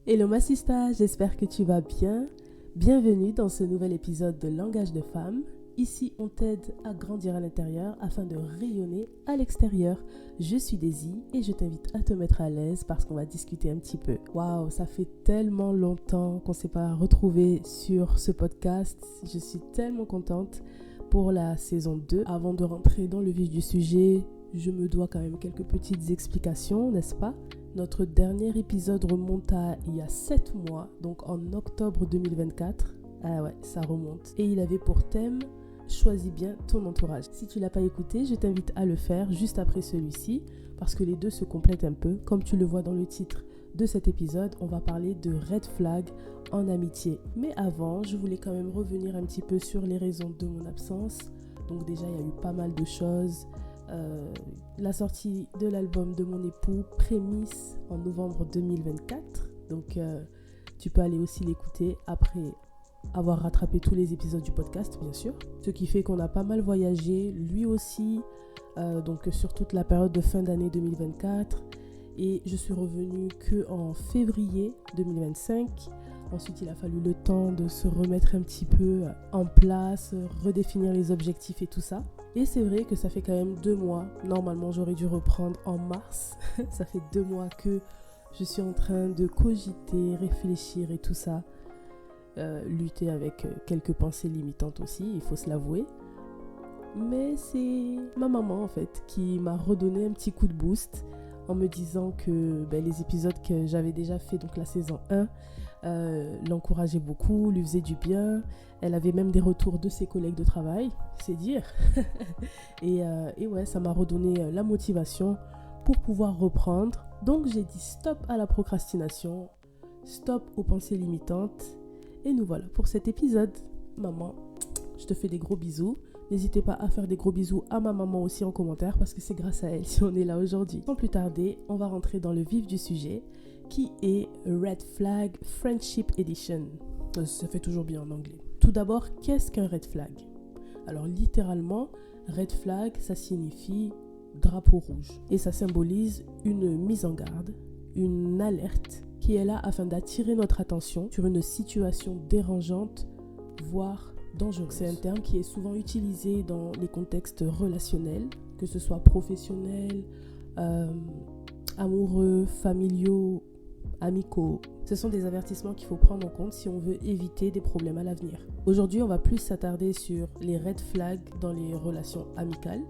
Hello ma sista, j'espère que tu vas bien. Bienvenue dans ce nouvel épisode de Langage de femme. Ici, on t'aide à grandir à l'intérieur afin de rayonner à l'extérieur. Je suis Daisy et je t'invite à te mettre à l'aise parce qu'on va discuter un petit peu. Waouh, ça fait tellement longtemps qu'on ne s'est pas retrouvés sur ce podcast. Je suis tellement contente pour la saison 2. Avant de rentrer dans le vif du sujet, je me dois quand même quelques petites explications, n'est-ce pas ? Notre dernier épisode remonte à il y a 7 mois, donc en octobre 2024. Ah ouais, ça remonte. Et il avait pour thème « Choisis bien ton entourage ». Si tu ne l'as pas écouté, je t'invite à le faire juste après celui-ci, parce que les deux se complètent un peu. Comme tu le vois dans le titre de cet épisode, on va parler de red flag en amitié. Mais avant, je voulais quand même revenir un petit peu sur les raisons de mon absence. Donc déjà, il y a eu pas mal de choses. La sortie de l'album de mon époux Prémisse en novembre 2024, donc tu peux aller aussi l'écouter après avoir rattrapé tous les épisodes du podcast, bien sûr, ce qui fait qu'on a pas mal voyagé lui aussi, donc sur toute la période de fin d'année 2024, et je suis revenue que en février 2025. Ensuite, il a fallu le temps de se remettre un petit peu en place, redéfinir les objectifs et tout ça. Et c'est vrai que ça fait quand même 2 mois. Normalement, j'aurais dû reprendre en mars. Ça fait 2 mois que je suis en train de cogiter, réfléchir et tout ça. Lutter avec quelques pensées limitantes aussi, il faut se l'avouer. Mais c'est ma maman en fait qui m'a redonné un petit coup de boost en me disant que les épisodes que j'avais déjà fait, donc la saison 1, l'encourageaient beaucoup, lui faisaient du bien. Elle avait même des retours de ses collègues de travail, c'est dire. et ouais, ça m'a redonné la motivation pour pouvoir reprendre. Donc j'ai dit stop à la procrastination, stop aux pensées limitantes. Et nous voilà pour cet épisode. Maman, je te fais des gros bisous. N'hésitez pas à faire des gros bisous à ma maman aussi en commentaire parce que c'est grâce à elle si on est là aujourd'hui. Sans plus tarder, on va rentrer dans le vif du sujet qui est Red Flag Friendship Edition. Ça fait toujours bien en anglais. Tout d'abord, qu'est-ce qu'un red flag ? Alors littéralement, red flag, ça signifie drapeau rouge. Et ça symbolise une mise en garde, une alerte qui est là afin d'attirer notre attention sur une situation dérangeante, voire dangereuse. C'est un terme qui est souvent utilisé dans les contextes relationnels, que ce soit professionnels, amoureux, familiaux, amicaux. Ce sont des avertissements qu'il faut prendre en compte si on veut éviter des problèmes à l'avenir. Aujourd'hui, on va plus s'attarder sur les red flags dans les relations amicales.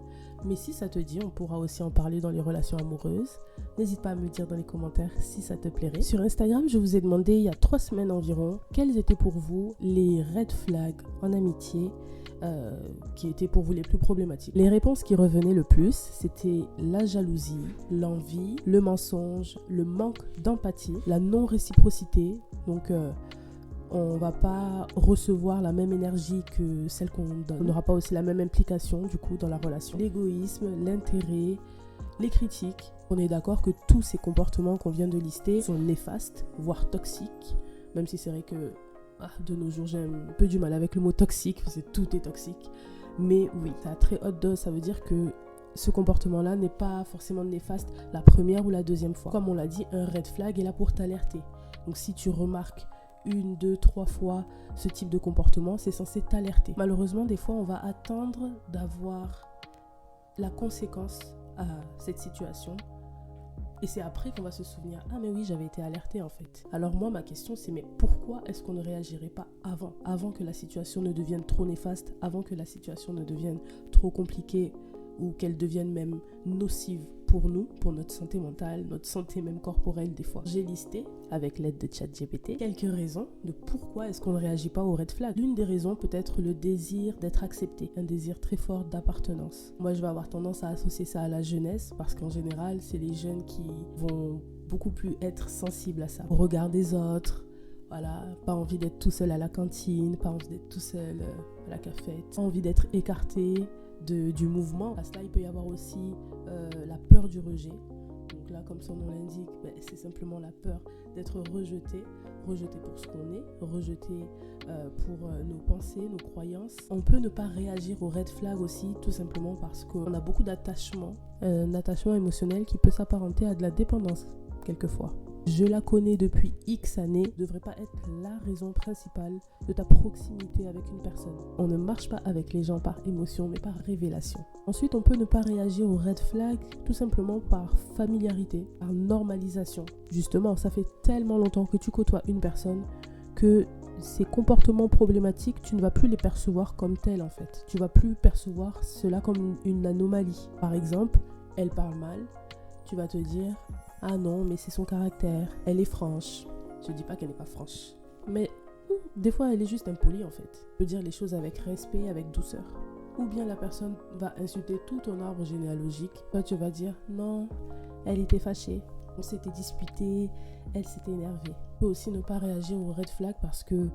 Mais si ça te dit, on pourra aussi en parler dans les relations amoureuses. N'hésite pas à me dire dans les commentaires si ça te plairait. Sur Instagram, je vous ai demandé il y a 3 semaines environ quels étaient pour vous les red flags en amitié qui étaient pour vous les plus problématiques. Les réponses qui revenaient le plus, c'était la jalousie, l'envie, le mensonge, le manque d'empathie, la non-réciprocité. Donc, on ne va pas recevoir la même énergie que celle qu'on donne. On n'aura pas aussi la même implication du coup dans la relation. L'égoïsme, l'intérêt, les critiques. On est d'accord que tous ces comportements qu'on vient de lister sont néfastes, voire toxiques. Même si c'est vrai que de nos jours j'ai un peu du mal avec le mot toxique, parce que tout est toxique. Mais oui, à très haute dose, ça veut dire que ce comportement-là n'est pas forcément néfaste la première ou la deuxième fois. Comme on l'a dit, un red flag est là pour t'alerter. Donc si tu remarques 1, 2, 3 fois ce type de comportement, c'est censé t'alerter. Malheureusement, des fois, on va attendre d'avoir la conséquence à cette situation. Et c'est après qu'on va se souvenir, ah mais oui, j'avais été alertée en fait. Alors moi, ma question c'est, mais pourquoi est-ce qu'on ne réagirait pas avant que la situation ne devienne trop néfaste, avant que la situation ne devienne trop compliquée ou qu'elle devienne même nocive pour nous, pour notre santé mentale, notre santé même corporelle des fois. J'ai listé, avec l'aide de ChatGPT, quelques raisons de pourquoi est-ce qu'on ne réagit pas aux red flags. L'une des raisons peut être le désir d'être accepté, un désir très fort d'appartenance. Moi, je vais avoir tendance à associer ça à la jeunesse, parce qu'en général, c'est les jeunes qui vont beaucoup plus être sensibles à ça. Au regard des autres, voilà, pas envie d'être tout seul à la cantine, pas envie d'être tout seul à la cafette, pas envie d'être écarté du mouvement. À cela, il peut y avoir aussi la peur du rejet. Donc là, comme son nom l'indique, c'est simplement la peur d'être rejeté pour ce qu'on est, rejeté pour nos pensées, nos croyances. On peut ne pas réagir au red flag aussi, tout simplement parce qu'on a beaucoup d'attachement, un attachement émotionnel qui peut s'apparenter à de la dépendance quelquefois. je la connais depuis X années, ne devrait pas être la raison principale de ta proximité avec une personne. On ne marche pas avec les gens par émotion, mais par révélation. Ensuite, on peut ne pas réagir aux red flags tout simplement par familiarité, par normalisation. Justement, ça fait tellement longtemps que tu côtoies une personne que ces comportements problématiques, tu ne vas plus les percevoir comme tels en fait. Tu ne vas plus percevoir cela comme une anomalie. Par exemple, elle parle mal, tu vas te dire « Ah non, mais c'est son caractère, elle est franche. » Je ne dis pas qu'elle n'est pas franche, mais des fois elle est juste impolie en fait. Tu peux dire les choses avec respect, avec douceur. Ou bien la personne va insulter tout ton arbre généalogique. Toi tu vas dire « Non, elle était fâchée. On s'était disputé, elle s'était énervée. » Tu peux aussi ne pas réagir aux red flags parce que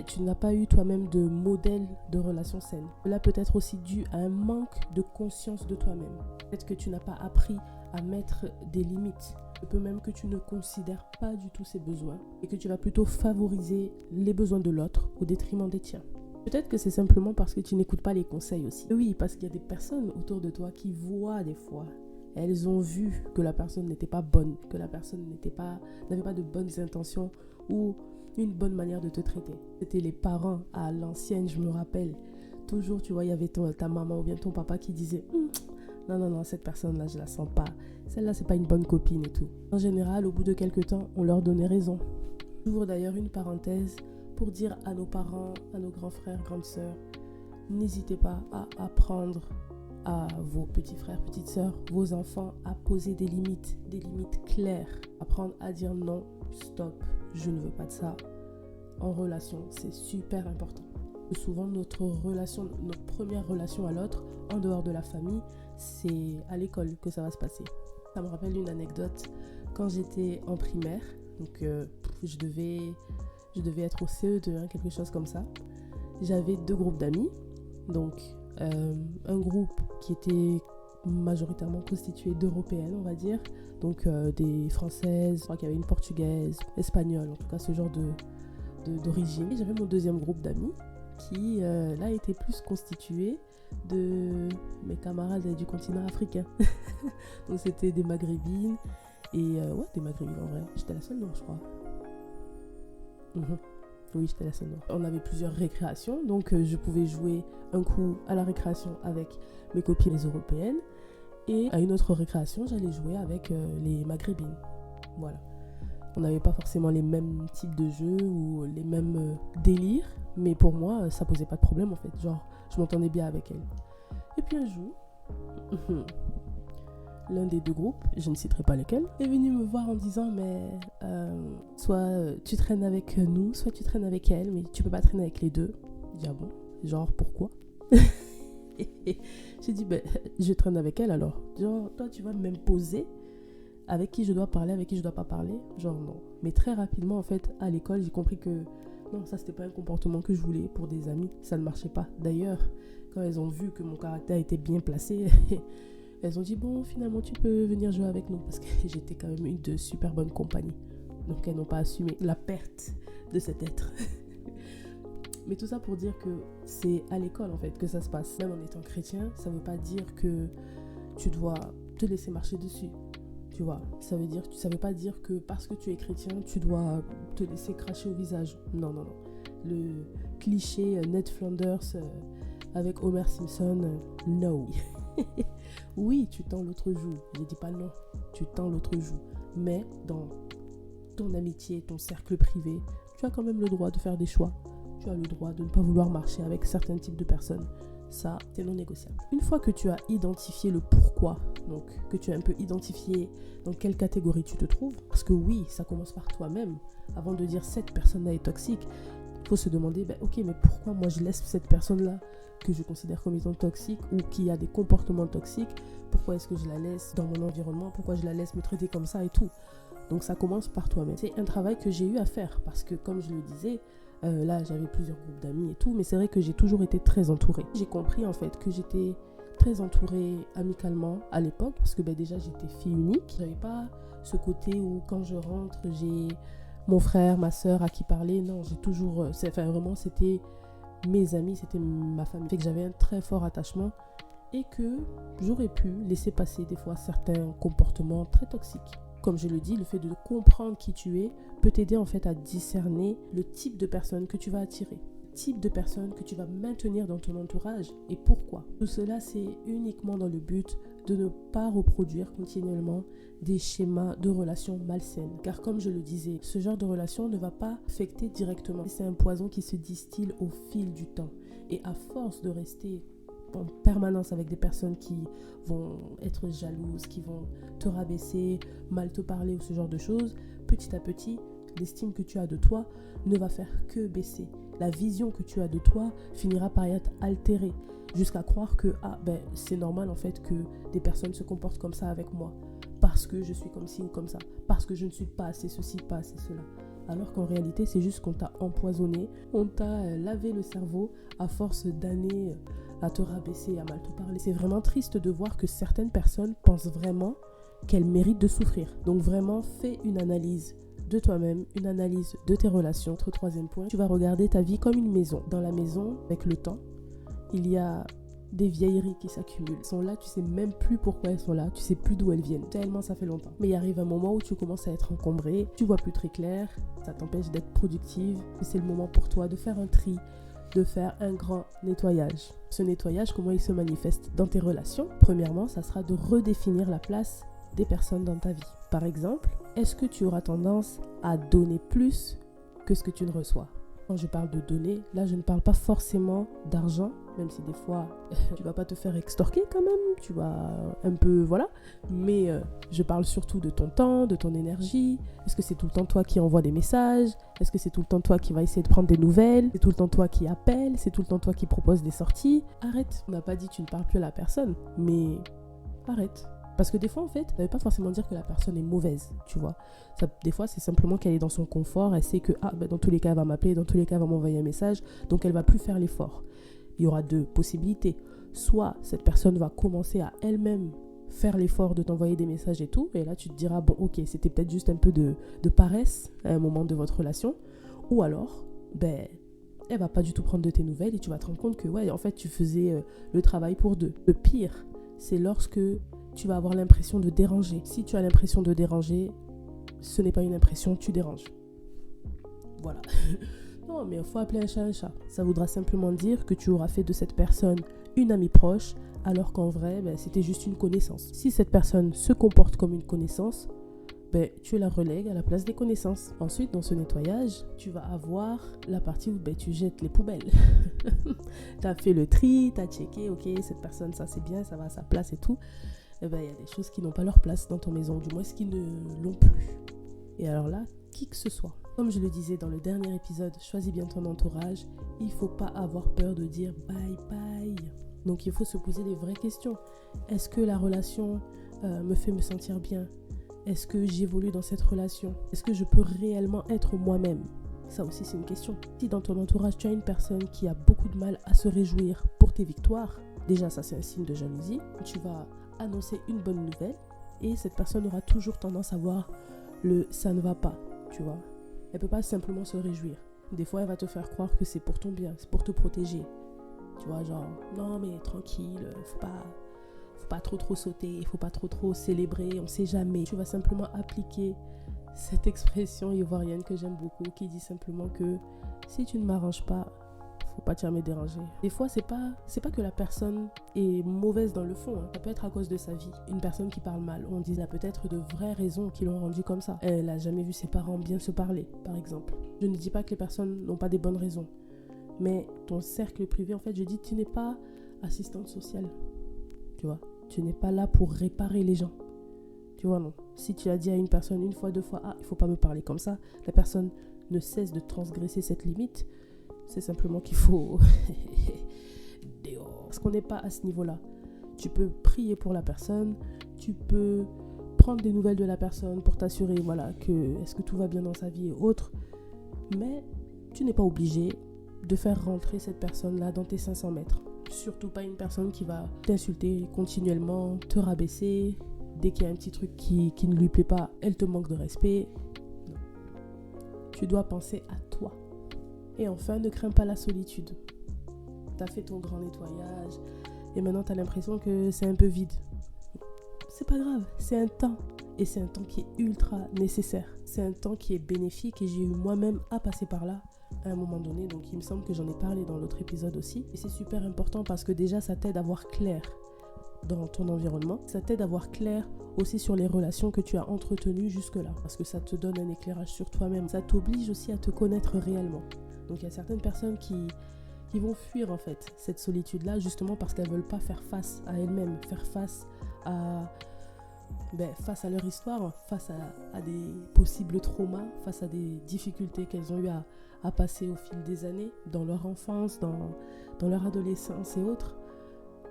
tu n'as pas eu toi-même de modèle de relation saine. Cela peut être aussi dû à un manque de conscience de toi-même. Peut-être que tu n'as pas appris à mettre des limites. Il peut même que tu ne considères pas du tout ses besoins et que tu vas plutôt favoriser les besoins de l'autre au détriment des tiens. Peut-être que c'est simplement parce que tu n'écoutes pas les conseils aussi. Oui, parce qu'il y a des personnes autour de toi qui voient des fois. Elles ont vu que la personne n'était pas bonne, que la personne n'avait pas de bonnes intentions ou une bonne manière de te traiter. C'était les parents à l'ancienne, je me rappelle. Toujours, tu vois, il y avait ta maman ou bien ton papa qui disait non, cette personne-là, je la sens pas. Celle-là, c'est pas une bonne copine et tout. En général, au bout de quelques temps, on leur donnait raison. J'ouvre d'ailleurs une parenthèse pour dire à nos parents, à nos grands frères, grandes sœurs, n'hésitez pas à apprendre à vos petits frères, petites sœurs, vos enfants à poser des limites claires. Apprendre à dire non, stop, je ne veux pas de ça. En relation, c'est super important. Souvent, notre première relation à l'autre, en dehors de la famille, c'est à l'école que ça va se passer. Ça me rappelle une anecdote. Quand j'étais en primaire, donc je devais être au CE2, quelque chose comme ça. J'avais 2 groupes d'amis. Donc, un groupe qui était majoritairement constitué d'Européennes, on va dire. Donc, des Françaises, je crois qu'il y avait une Portugaise, Espagnole, en tout cas ce genre d'origine. Et j'avais mon deuxième groupe d'amis qui, là, était plus constitué de mes camarades du continent africain. Donc, c'était des Maghrébines. Et des Maghrébines en vrai. J'étais la seule noire, je crois. Oui, j'étais la seule noire. On avait plusieurs récréations, donc je pouvais jouer un coup à la récréation avec mes copines les européennes et à une autre récréation, j'allais jouer avec les maghrébines. Voilà. On n'avait pas forcément les mêmes types de jeux ou les mêmes délires, mais pour moi, ça posait pas de problème en fait. Genre, je m'entendais bien avec elles. Et puis un jour, l'un des 2 groupes, je ne citerai pas lesquels, est venu me voir en disant mais soit tu traînes avec nous, soit tu traînes avec elle, mais tu peux pas traîner avec les 2. J'ai dit ah bon, genre pourquoi? J'ai dit je traîne avec elle alors. Genre toi tu vas m'imposer avec qui je dois parler, avec qui je dois pas parler, genre non. Mais très rapidement en fait à l'école j'ai compris que non, ça c'était pas un comportement que je voulais pour des amis, ça ne marchait pas. D'ailleurs quand elles ont vu que mon caractère était bien placé elles ont dit bon finalement tu peux venir jouer avec nous parce que j'étais quand même une de super bonne compagnie. Donc elles n'ont pas assumé la perte de cet être. Mais tout ça pour dire que c'est à l'école en fait que ça se passe. Même en étant chrétien, ça veut pas dire que tu dois te laisser marcher dessus. Tu vois, ça veut pas dire que parce que tu es chrétien, tu dois te laisser cracher au visage. Non. Le cliché Ned Flanders avec Homer Simpson, no. Oui, tu tends l'autre joue. Je dis pas non, tu tends l'autre joue. Mais dans ton amitié, ton cercle privé, tu as quand même le droit de faire des choix. Tu as le droit de ne pas vouloir marcher avec certains types de personnes. Ça, c'est non négociable. Une fois que tu as identifié le pourquoi, donc que tu as un peu identifié dans quelle catégorie tu te trouves, parce que oui, ça commence par toi-même. Avant de dire cette personne-là est toxique, il faut se demander, ok, mais pourquoi moi je laisse cette personne-là que je considère comme étant toxique ou qui a des comportements toxiques, pourquoi est-ce que je la laisse dans mon environnement, pourquoi je la laisse me traiter comme ça et tout. Donc ça commence par toi-même. C'est un travail que j'ai eu à faire parce que comme je le disais, là j'avais plusieurs groupes d'amis et tout, mais c'est vrai que j'ai toujours été très entourée. J'ai compris en fait que j'étais très entourée amicalement à l'époque parce que déjà j'étais fille unique. J'avais pas ce côté où quand je rentre j'ai mon frère, ma soeur à qui parler. Non, j'ai toujours, vraiment c'était mes amis, c'était ma famille. Fait que j'avais un très fort attachement et que j'aurais pu laisser passer des fois certains comportements très toxiques. comme je le dis, le fait de comprendre qui tu es peut t'aider en fait à discerner le type de personne que tu vas attirer, le type de personne que tu vas maintenir dans ton entourage et pourquoi. Tout cela, c'est uniquement dans le but de ne pas reproduire continuellement des schémas de relations malsaines. Car comme je le disais, ce genre de relation ne va pas affecter directement. C'est un poison qui se distille au fil du temps. Et à force de rester en permanence avec des personnes qui vont être jalouses, qui vont te rabaisser, mal te parler ou ce genre de choses, petit à petit, l'estime que tu as de toi ne va faire que baisser. La vision que tu as de toi finira par être altérée jusqu'à croire que c'est normal en fait que des personnes se comportent comme ça avec moi parce que je suis comme ci ou comme ça, parce que je ne suis pas assez ceci, pas assez cela. Alors qu'en réalité, c'est juste qu'on t'a empoisonné, on t'a lavé le cerveau à force d'années à te rabaisser, à mal te parler. C'est vraiment triste de voir que certaines personnes pensent vraiment qu'elles méritent de souffrir. Donc vraiment, fais une analyse de toi-même, une analyse de tes relations. Autre troisième point, tu vas regarder ta vie comme une maison. Dans la maison, avec le temps, il y a des vieilleries qui s'accumulent. Elles sont là, tu sais même plus pourquoi elles sont là, tu sais plus d'où elles viennent, tellement ça fait longtemps. Mais il arrive un moment où tu commences à être encombré, tu vois plus très clair, ça t'empêche d'être productive, et c'est le moment pour toi de faire un tri, de faire un grand nettoyage. Ce nettoyage, comment il se manifeste dans tes relations? Premièrement, ça sera de redéfinir la place des personnes dans ta vie. Par exemple, est-ce que tu auras tendance à donner plus que ce que tu ne reçois? Quand je parle de donner, là je ne parle pas forcément d'argent, même si des fois tu vas pas te faire extorquer quand même, tu vas un peu, voilà. Mais je parle surtout de ton temps, de ton énergie. Est-ce que c'est tout le temps toi qui envoie des messages? Est-ce que c'est tout le temps toi qui va essayer de prendre des nouvelles? C'est tout le temps toi qui appelle? C'est tout le temps toi qui propose des sorties? Arrête, on n'a pas dit tu ne parles plus à la personne, mais arrête. Parce que des fois, en fait, ça ne veut pas forcément dire que la personne est mauvaise, tu vois. Des fois, c'est simplement qu'elle est dans son confort. Elle sait que, dans tous les cas, elle va m'appeler, dans tous les cas, elle va m'envoyer un message. Donc, elle ne va plus faire l'effort. Il y aura deux possibilités. Soit cette personne va commencer à elle-même faire l'effort de t'envoyer des messages et tout. Et là, tu te diras, bon, ok, c'était peut-être juste un peu de paresse à un moment de votre relation. Ou alors, elle va pas du tout prendre de tes nouvelles et tu vas te rendre compte que, ouais, en fait, tu faisais le travail pour deux. Le pire, c'est lorsque tu vas avoir l'impression de déranger. Si tu as l'impression de déranger, ce n'est pas une impression, tu déranges. Voilà. Non, mais il faut appeler un chat un chat. Ça voudra simplement dire que tu auras fait de cette personne une amie proche, alors qu'en vrai, c'était juste une connaissance. Si cette personne se comporte comme une connaissance, tu la relègues à la place des connaissances. Ensuite, dans ce nettoyage, tu vas avoir la partie où tu jettes les poubelles. Tu as fait le tri, tu as checké, ok, cette personne, ça c'est bien, ça va à sa place et tout. Il y a des choses qui n'ont pas leur place dans ton maison, du moins ce qui ne l'ont plus. Et alors là, qui que ce soit. Comme je le disais dans le dernier épisode, choisis bien ton entourage. Il ne faut pas avoir peur de dire bye bye. Donc il faut se poser les vraies questions. Est-ce que la relation me fait me sentir bien? Est-ce que j'évolue dans cette relation? Est-ce que je peux réellement être moi-même? Ça aussi, c'est une question. Si dans ton entourage, tu as une personne qui a beaucoup de mal à se réjouir pour tes victoires, déjà, ça, c'est un signe de jalousie. Tu vas annoncer une bonne nouvelle et cette personne aura toujours tendance à voir le « ça ne va pas », tu vois. Elle peut pas simplement se réjouir. Des fois, elle va te faire croire que c'est pour ton bien, c'est pour te protéger. Tu vois, genre, non mais tranquille, faut pas trop sauter, faut pas trop célébrer, on sait jamais. Tu vas simplement appliquer cette expression ivoirienne que j'aime beaucoup, qui dit simplement que si tu ne m'arranges pas, faut pas te jamais déranger. Des fois, c'est pas que la personne est mauvaise dans le fond, hein. Ça peut être à cause de sa vie. Une personne qui parle mal, on dit, il y a peut-être de vraies raisons qui l'ont rendu comme ça. Elle a jamais vu ses parents bien se parler, par exemple. Je ne dis pas que les personnes n'ont pas des bonnes raisons, mais ton cercle privé, en fait, je dis, tu n'es pas assistante sociale, tu vois. Tu n'es pas là pour réparer les gens, tu vois, non. Si tu as dit à une personne une fois, deux fois, il faut pas me parler comme ça, la personne ne cesse de transgresser cette limite. C'est simplement qu'il faut parce qu'on n'est pas à ce niveau-là. Tu peux prier pour la personne, tu peux prendre des nouvelles de la personne pour t'assurer, voilà, que est-ce que tout va bien dans sa vie et autres. Mais tu n'es pas obligé de faire rentrer cette personne-là dans tes 500 mètres. Surtout pas une personne qui va t'insulter continuellement, te rabaisser. Dès qu'il y a un petit truc qui ne lui plaît pas, elle te manque de respect. Non. Tu dois penser à toi. Et enfin, ne crains pas la solitude. Tu as fait ton grand nettoyage et maintenant tu as l'impression que c'est un peu vide. C'est pas grave, c'est un temps. Et c'est un temps qui est ultra nécessaire. C'est un temps qui est bénéfique et j'ai eu moi-même à passer par là à un moment donné. Donc il me semble que j'en ai parlé dans l'autre épisode aussi. Et c'est super important parce que déjà ça t'aide à voir clair dans ton environnement. Ça t'aide à voir clair aussi sur les relations que tu as entretenues jusque-là. Parce que ça te donne un éclairage sur toi-même. Ça t'oblige aussi à te connaître réellement. Donc il y a certaines personnes qui vont fuir en fait cette solitude-là justement parce qu'elles ne veulent pas faire face à elles-mêmes, faire face à leur histoire, face à des possibles traumas, face à des difficultés qu'elles ont eu à passer au fil des années, dans leur enfance, dans leur adolescence et autres.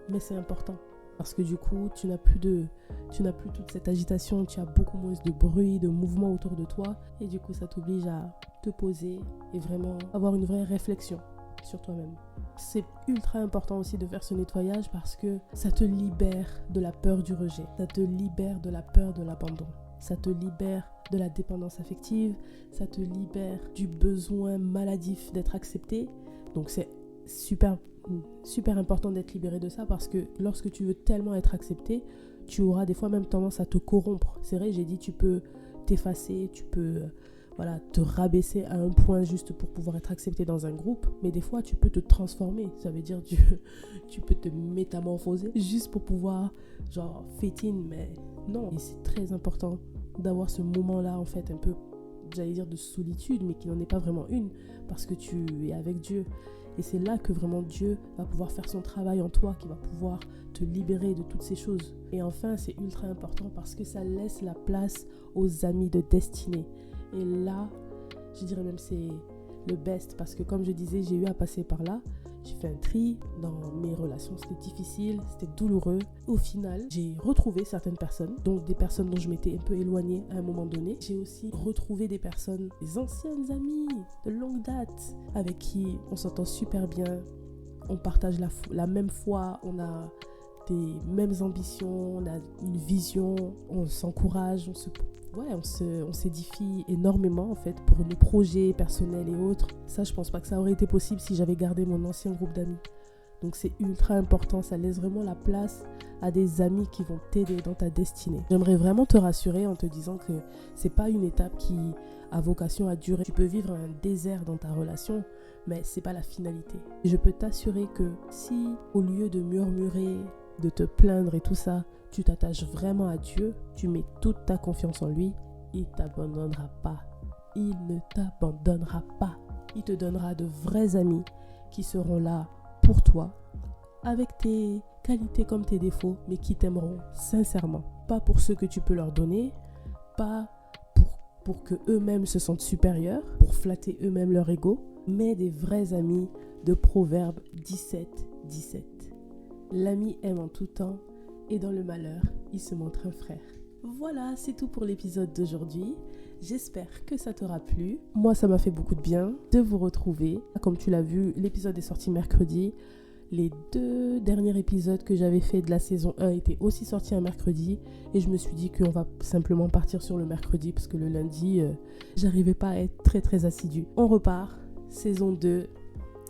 Mais c'est important parce que du coup, tu n'as plus toute cette agitation, tu as beaucoup moins de bruit, de mouvement autour de toi et du coup, ça t'oblige à te poser et vraiment avoir une vraie réflexion sur toi-même. C'est ultra important aussi de faire ce nettoyage parce que ça te libère de la peur du rejet, ça te libère de la peur de l'abandon, ça te libère de la dépendance affective, ça te libère du besoin maladif d'être accepté. Donc c'est super important d'être libéré de ça parce que lorsque tu veux tellement être accepté, tu auras des fois même tendance à te corrompre. C'est vrai, j'ai dit tu peux t'effacer, tu peux te rabaisser à un point juste pour pouvoir être accepté dans un groupe, mais des fois tu peux te transformer, ça veut dire tu peux te métamorphoser juste pour pouvoir fit in, mais non. Et c'est très important d'avoir ce moment-là en fait un peu, j'allais dire de solitude, mais qui n'en est pas vraiment une, parce que tu es avec Dieu. Et c'est là que vraiment Dieu va pouvoir faire son travail en toi, qui va pouvoir te libérer de toutes ces choses. Et enfin, c'est ultra important parce que ça laisse la place aux amis de destinée. Et là, je dirais même c'est le best parce que comme je disais, j'ai eu à passer par là. J'ai fait un tri dans mes relations, c'était difficile, c'était douloureux. Au final, j'ai retrouvé certaines personnes, donc des personnes dont je m'étais un peu éloignée à un moment donné. J'ai aussi retrouvé des personnes, des anciennes amies de longue date, avec qui on s'entend super bien, on partage la même foi, on a des mêmes ambitions, on a une vision, on s'encourage, on s'édifie énormément en fait pour nos projets personnels et autres. Ça, je pense pas que ça aurait été possible si j'avais gardé mon ancien groupe d'amis. Donc c'est ultra important, ça laisse vraiment la place à des amis qui vont t'aider dans ta destinée. J'aimerais vraiment te rassurer en te disant que c'est pas une étape qui a vocation à durer. Tu peux vivre un désert dans ta relation, mais c'est pas la finalité. Et je peux t'assurer que si au lieu de murmurer, de te plaindre et tout ça, tu t'attaches vraiment à Dieu, tu mets toute ta confiance en lui, il ne t'abandonnera pas. Il ne t'abandonnera pas. Il te donnera de vrais amis qui seront là pour toi, avec tes qualités comme tes défauts, mais qui t'aimeront sincèrement. Pas pour ce que tu peux leur donner, pas pour que eux-mêmes se sentent supérieurs, pour flatter eux-mêmes leur ego, mais des vrais amis de Proverbe 17:17. L'ami aime en tout temps et dans le malheur, il se montre un frère. Voilà, c'est tout pour l'épisode d'aujourd'hui. J'espère que ça t'aura plu. Moi, ça m'a fait beaucoup de bien de vous retrouver. Comme tu l'as vu, l'épisode est sorti mercredi. Les 2 derniers épisodes que j'avais fait de la saison 1 étaient aussi sortis un mercredi. Et je me suis dit qu'on va simplement partir sur le mercredi parce que le lundi, j'arrivais pas à être très très assidue. On repart, saison 2,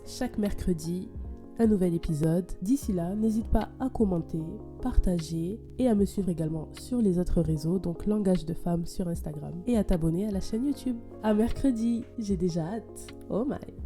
chaque mercredi. Un nouvel épisode. D'ici là, n'hésite pas à commenter, partager et à me suivre également sur les autres réseaux, donc Langage de Femme sur Instagram, et à t'abonner à la chaîne YouTube. À mercredi, j'ai déjà hâte. Oh my!